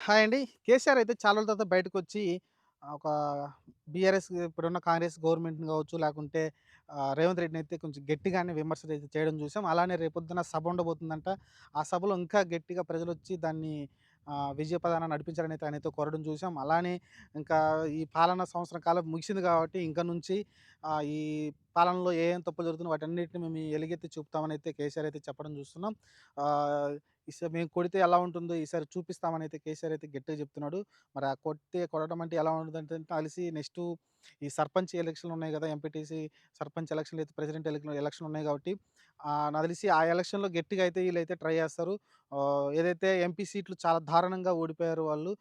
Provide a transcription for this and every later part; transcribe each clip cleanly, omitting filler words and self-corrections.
Hi అండి. కేసీఆర్ అయితే చాలా రోజుల తర్వాత బయటకొచ్చి ఒక బీఆర్ఎస్ ఇప్పుడున్న కాంగ్రెస్ గవర్నమెంట్‌ని గావచ్చు, లేకుంటే రేవంత్ రెడ్డినైతే కొంచెం గట్టిగానే విమర్శలైతే చేయడం చూసాం. అలానే రేపొద్దున సభ ఉండబోతుందంట. ఆ సభలో ఇంకా గట్టిగా ప్రజలొచ్చి దాన్ని విజయ పదాన నడిపించాలనైతే ఆయనైతే కోరడం చూసాం. అలానే ఇంకా ఈ పాలనా సంవత్సరం కాలం ముగిసింది కాబట్టి ఇంక నుంచి ఈ పాలనలో ఏం తప్పులు జరుగుతున్నాయో వాటన్నిటిని మేము ఎలుగెత్తి చూపుతామనైతే కేసీఆర్ అయితే చెప్పడం చూస్తున్నాం. ఆహ్, మేము కొడితే ఎలా ఉంటుందో ఈసారి చూపిస్తామని అయితే కేసీఆర్ అయితే గట్టిగా చెప్తున్నాడు. మరి ఆ కొడడం అంటే ఎలా ఉంటదంటే కలిసి నెక్స్టు ఈ సర్పంచ్ ఎలక్షన్‌లు ఉన్నాయి గదా! ఎంపీటీసీ సర్పంచ్ ఎలక్షన్‌లు అయితే ప్రెసిడెంట్ ఎలక్షన్ ఉన్నాయి కాబట్టి నాకు తెలిసి ఆ ఎలక్షన్‌లో గట్టిగా అయితే ఈళ్ళైతే ట్రై చేస్తారు. ఏదైతే ఎంపీ సీట్లు చాలా దారుణంగా ఓడిపోయారో వాళ్ళు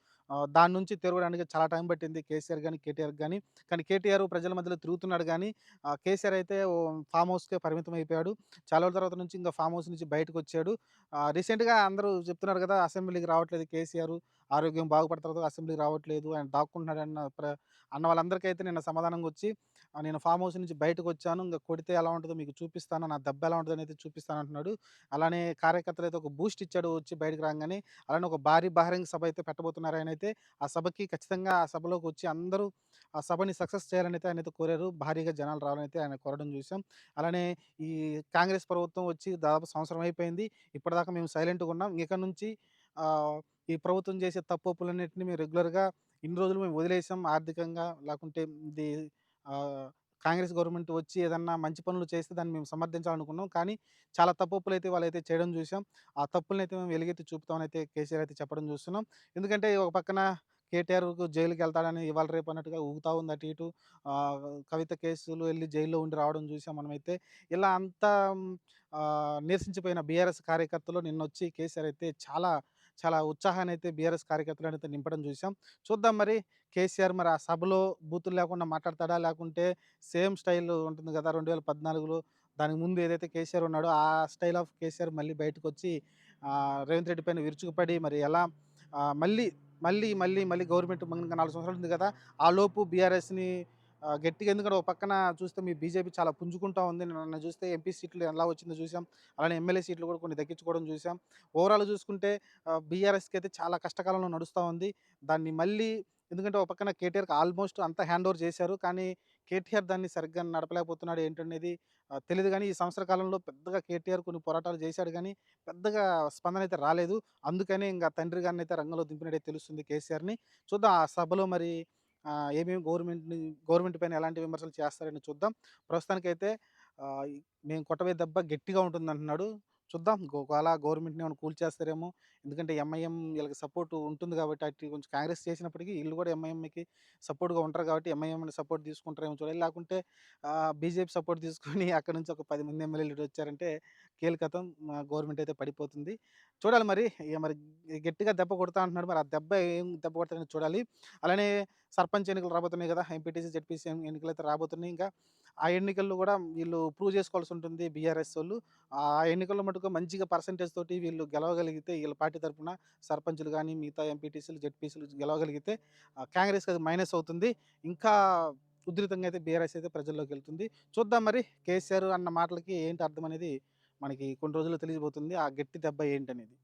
దాని నుంచి తెరవడానికి చాలా టైం పట్టింది కేసీఆర్ గాని, కేటీఆర్ గాని. కానీ కేటీఆర్ ప్రజల మధ్యలో తిరుగుతున్నాడు గానీ కేసీఆర్ అయితే ఫార్మ్ హౌస్‌కే పరిమితం అయిపోయాడు. చాలా రోజుల తర్వాత నుంచి ఇంక ఫార్మ్ హౌస్ నుంచి బయటకొచ్చాడు. రీసెంట్‌గా అందరూ చెప్తున్నారు గదా! అసెంబ్లీకి రావట్లేదు కేసీఆర్. ఆరోగ్యం బాగుపడిన తర్వాత అసెంబ్లీకి రావట్లేదు. ఆయన దాక్కుంటున్నాడన్న అన్న వాళ్ళందరికైతే నిన్న సమాధానంగొచ్చి నేను ఫార్మ్ హౌస్ నుంచి బయటకొచ్చాను. ఇంగ కొడితే ఎలా ఉంటదో మీకు చూపిస్తాను. నా దెబ్బ ఎలా ఉంటదనైతే చూపిస్తానంటున్నాడు. అలానే కార్యకర్తలైతే ఒక బూస్ట్ ఇచ్చాడు వచ్చి బయటకి రాంగానే. అలానే ఒక భారీ బహిరంగ సభ అయితే పెట్టబోతున్నారు ఆయనైతే. ఆ సభకి ఖచ్చితంగా ఆ సభలోకొచ్చి అందరూ ఆ సభని సక్సెస్ చేయాలనైతే ఆయనైతే కోరారు. భారీగా జనాలు రావాలనైతే ఆయన కోరడం చూసాం. అలానే ఈ కాంగ్రెస్ ప్రభుత్వం వచ్చి దాదాపు సంవత్సరం అయిపోయింది. ఇప్పటిదాకా మేము సైలెంట్‌గున్నాం. ఇక నుంచి ఆహ్, ఈ ప్రభుత్వం చేసే తప్పొప్పులన్నిటిని మేము రెగ్యులర్‌గా ఇన్ని రోజులు మేము వదిలేసాం. ఆర్థికంగా లేకుంటే ఇది ఆహ్, కాంగ్రెస్ గవర్నమెంట్ వచ్చి ఏదన్నా మంచి పనులు చేస్తే దాన్ని మేము సమర్థించాలనుకున్నాం. కానీ చాలా తప్పొప్పులైతే వాళ్ళైతే చేయడం చూసాం. ఆ తప్పులనైతే మేము ఎలుగెత్తి చూపుతామనైతే కేసీఆర్ అయితే చెప్పడం చూస్తున్నాం. ఎందుకంటే ఒక పక్కన కేటీఆర్‌కు జైలుకెళ్తాడని ఇవాళ రేపు అన్నట్టుగా ఊగుతా ఉంది అటు ఇటు. కవిత కేసులో ఎళ్లి జైల్‌లో ఉండి రావడం చూసాం మనమైతే. ఇలా అంతా నీరసించిపోయిన బీఆర్ఎస్ కార్యకర్తలు నిన్నొచ్చి కేసీఆర్ అయితే చాలా చాలా ఉత్సాహాన్నయితే బీఆర్ఎస్ కార్యకర్తలనైతే నింపడం చూసాం. చూద్దాం మరి కేసీఆర్ మరి ఆ సభలో బూతులు లేకుండా మాట్లాడతాడా? లేకుంటే సేమ్ స్టైల్ ఉంటుంది గదా! 2014లో దానికి ముందు ఏదైతే కేసీఆర్ ఉన్నాడో ఆ స్టైల్ ఆఫ్ కేసీఆర్ మళ్ళీ బయటకొచ్చి రేవంత్ రెడ్డి పైన విరుచుకుపడి మరి ఎలా మళ్ళీ, మళ్ళీ గవర్నమెంట్ ఇంకా 4 సంవత్సరాలు ఉంది గదా! ఆలోపు బీఆర్ఎస్‌ని గట్టిగా ఎందుకంటే ఒక పక్కన చూస్తే మీ బీజేపీ చాలా పుంజుకుంటా ఉంది. నిన్న చూస్తే ఎంపీ సీట్లు ఎలా వచ్చిందో చూసాం. అలానే ఎమ్మెల్యే సీట్లు కూడా కొన్ని దక్కించుకోవడం చూసాం. ఓవరాల్‌గా చూసుకుంటే బీఆర్ఎస్‌కైతే చాలా కష్టకాలంలో నడుస్తా ఉంది. దాన్ని మళ్ళీ ఎందుకంటే ఒక పక్కన కేటీఆర్‌కి ఆల్మోస్ట్ అంతా హ్యాండ్ ఓవర్ చేశారు. కానీ కేటీఆర్ దాన్ని సరిగ్గా నడపలేకపోతున్నాడు ఏంటనేది తెలీదు గానీ, ఈ సంవత్సర కాలంలో పెద్దగా కేటీఆర్ కొన్ని పోరాటాలు చేశాడు గానీ, పెద్దగా స్పందన అయితే రాలేదు. అందుకనే ఇంగ తండ్రి గారినైతే రంగంలో దింపినట్టే తెలుస్తుంది కేసీఆర్‌ని. చూద్దాం ఆ సభలో మరి ఏమేమి గవర్నమెంట్ పైన ఎలాంటి విమర్శలు చేస్తారని చూద్దాం. ప్రస్తుతానికైతే ఆహ్, ఈ మేము కొట్టబోయే దెబ్బ గట్టిగా ఉంటుందంటున్నాడు. చూద్దాం ఒకవేళ గవర్నమెంట్‌ని ఏమైనా కూల్చేస్తారేమో! ఎందుకంటే ఎంఐఎం ఈళ్ళకి సపోర్ట్ ఉంటుంది కాబట్టి అటు కొంచెం కాంగ్రెస్ చేసినప్పటికీ ఈళ్ళు కూడా ఎంఐఎంకి సపోర్ట్‌గా ఉంటారు కాబట్టి ఎంఐఎంని సపోర్ట్ తీసుకుంటారేమో చూడాలి. లేకుంటే బీజేపీ సపోర్ట్ తీసుకొని అక్కడి నుంచి ఒక 10 మంది ఎమ్మెల్యేలు ఇటొచ్చారంటే కీలకతం గవర్నమెంట్ అయితే పడిపోతుంది. చూడాలి మరి ఇగ మరి గట్టిగా దెబ్బ కొడతా అంటున్నాడు. మరి ఆ దెబ్బ ఏం దెబ్బ కొడతాడని చూడాలి. అలానే సర్పంచ్ ఎన్నికలు రాబోతున్నాయి గదా! ఎంపీటీసీ, జెడ్పీసీ ఎన్నికలైతే రాబోతున్నాయి. ఇంకా ఆ ఎన్నికల్లో గూడా వీళ్ళు ప్రూవ్ చేసుకోవాల్సి ఉంటుంది బీఆర్ఎసోళ్ళు. ఆ ఎన్నికల్లో మటుకు మంచిగా పర్సెంటేజ్ తోటి వీళ్ళు గెలవగలిగితే ఈళ్ళ పార్టీ తరపున సర్పంచులు గాని, మిగతా ఎంపీటీసీలు, జెడ్పీసీలు గెలవగలిగితే కాంగ్రెస్‌కి అది మైనస్ అవుతుంది. ఇంకా ఉధృతంగా అయితే బీఆర్ఎస్ అయితే ప్రజల్లోకెళ్తుంది. చూద్దాం మరి కేసీఆర్ అన్న మాటలకి ఏంటి అర్థం అనేది మనకి కొన్ని రోజుల్లో తెలియబోతుంది. ఆ గట్టి దెబ్బ ఏంటనేది.